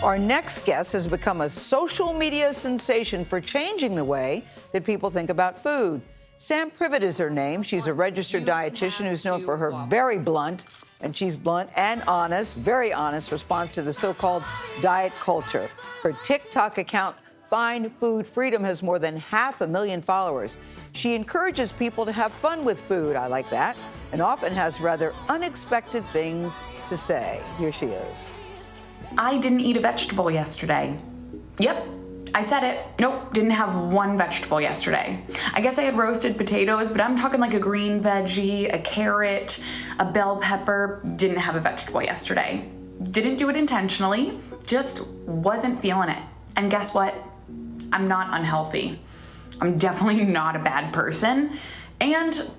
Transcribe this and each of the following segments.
Our next guest has become a social media sensation for changing the way that people think about food. Sam Privet is her name. She's a registered dietitian who's known for her very blunt, and she's blunt and honest, very honest response to the so-called diet culture. Her TikTok account, Find Food Freedom, has more than 500,000 followers. She encourages people to have fun with food, I like that, and often has rather unexpected things to say. Here she is. I didn't eat a vegetable yesterday. Yep, I said it. Nope, didn't have one vegetable yesterday. I guess I had roasted potatoes, but I'm talking like a green veggie, a carrot, a bell pepper. Didn't have a vegetable yesterday. Didn't do it intentionally, just wasn't feeling it. And guess what? I'm not unhealthy. I'm definitely not a bad person, and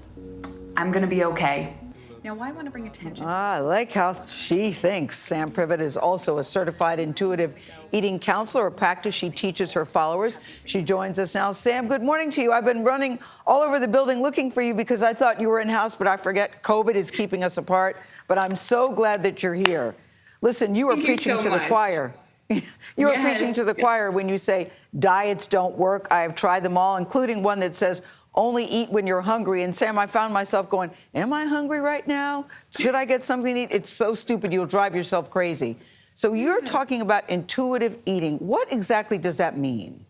I'm gonna be okay. Now, why want to bring attention? I like how she thinks. Sam Privet is also a certified intuitive eating counselor, a practice she teaches her followers. She joins us now. Sam, good morning to you. I've been running all over the building looking for you because I thought you were in-house, but I forget COVID is keeping us apart. But I'm so glad that you're here. Listen, you are preaching to the choir. You are preaching to the choir when you say diets don't work. I have tried them all, including one that says only eat when you're hungry. And Sam, I found myself going, am I hungry right now? Should I get something to eat? It's so stupid. You'll drive yourself crazy. So you're talking about intuitive eating. What exactly does that mean?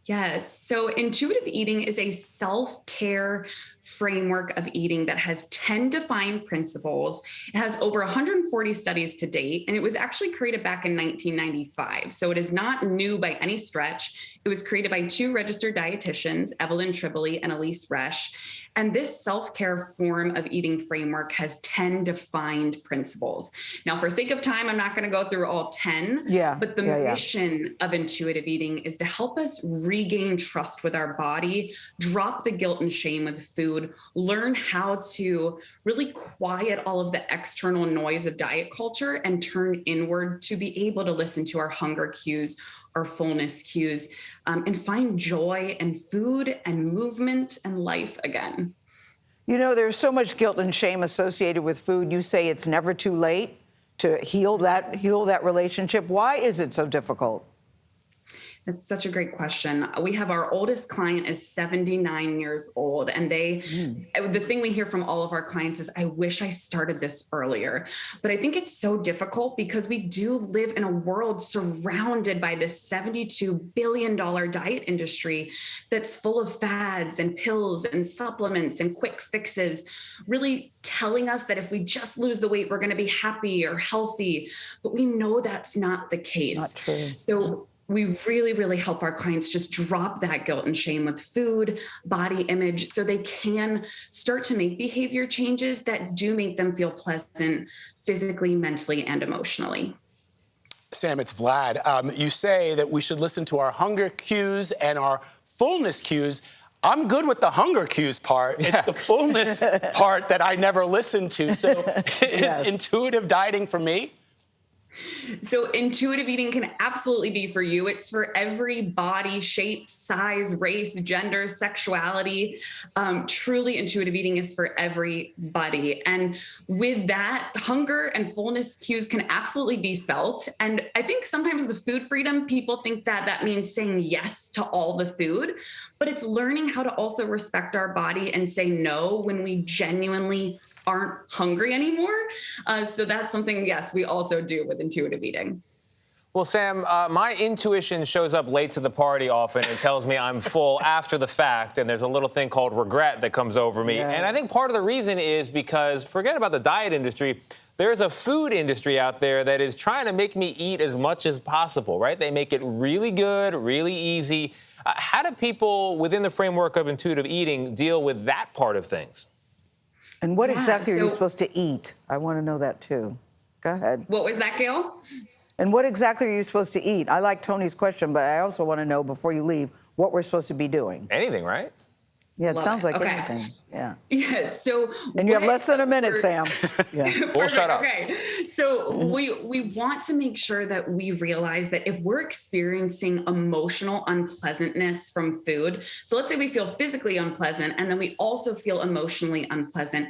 Yes. So intuitive eating is a self-care framework of eating that has 10 defined principles. It has over 140 studies to date, and it was actually created back in 1995. So it is not new by any stretch. It was created by two registered dietitians, Evelyn Tribole and Elise Resch. And this self-care form of eating framework has 10 defined principles. Now, for sake of time, I'm not going to go through all 10, but the mission of intuitive eating is to help us regain trust with our body, drop the guilt and shame with food, learn how to really quiet all of the external noise of diet culture and turn inward to be able to listen to our hunger cues, our fullness cues, and find joy in food and movement and life again. You know, there's so much guilt and shame associated with food. You say it's never too late to heal that relationship. Why is it so difficult? That's such a great question. We have our oldest client is 79 years old, and the thing we hear from all of our clients is, I wish I started this earlier. But I think it's so difficult because we do live in a world surrounded by this $72 billion diet industry that's full of fads and pills and supplements and quick fixes, really telling us that if we just lose the weight, we're going to be happy or healthy. But we know that's not the case. Not true. So we really, really help our clients just drop that guilt and shame with food, body image, so they can start to make behavior changes that do make them feel pleasant physically, mentally, and emotionally. Sam, it's Vlad. You say that we should listen to our hunger cues and our fullness cues. I'm good with the hunger cues part. It's the fullness part that I never listened to. So is intuitive dieting for me? So intuitive eating can absolutely be for you. It's for every body, shape, size, race, gender, sexuality. Truly, intuitive eating is for everybody. And with that, hunger and fullness cues can absolutely be felt. And I think sometimes the food freedom, people think that that means saying yes to all the food, but it's learning how to also respect our body and say no when we genuinely aren't hungry anymore. So that's something, yes, we also do with intuitive eating. Well, Sam, my intuition shows up late to the party often and tells me I'm full after the fact, and there's a little thing called regret that comes over me. And I think part of the reason is because, forget about the diet industry, there's a food industry out there that is trying to make me eat as much as possible, right? They make it really good, really easy. How do people within the framework of intuitive eating deal with that part of things? And what exactly are you supposed to eat? I want to know that, too. Go ahead. What was that, Gayle? And what exactly are you supposed to eat? I like Tony's question, but I also want to know, before you leave, what we're supposed to be doing. Anything, right? Yeah, it sounds like anything. Yeah. Yes. So. And you have less than a minute, Sam. Yeah. We'll shut up. Okay. So we want to make sure that we realize that if we're experiencing emotional unpleasantness from food, so let's say we feel physically unpleasant and then we also feel emotionally unpleasant,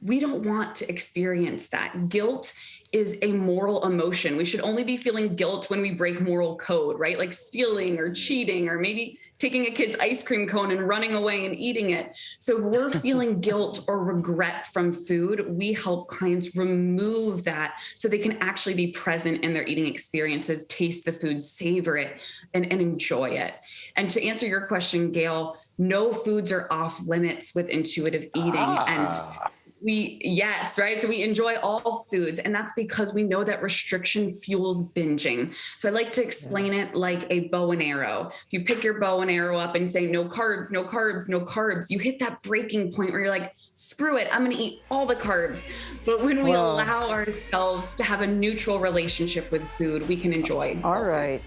We don't want to experience that. Guilt is a moral emotion. We should only be feeling guilt when we break moral code, right? Like stealing or cheating, or maybe taking a kid's ice cream cone and running away and eating it. So if we're feeling guilt or regret from food, we help clients remove that so they can actually be present in their eating experiences, taste the food, savor it, and enjoy it. And to answer your question, Gayle, no foods are off limits with intuitive eating. And yes, right? So we enjoy all foods, and that's because we know that restriction fuels binging. So I like to explain it like a bow and arrow. If you pick your bow and arrow up and say, no carbs, no carbs, no carbs, you hit that breaking point where you're like, screw it, I'm going to eat all the carbs. But when we allow ourselves to have a neutral relationship with food, we can enjoy. All right.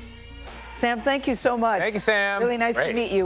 Sam, thank you so much. Thank you, Sam. Really nice to meet you.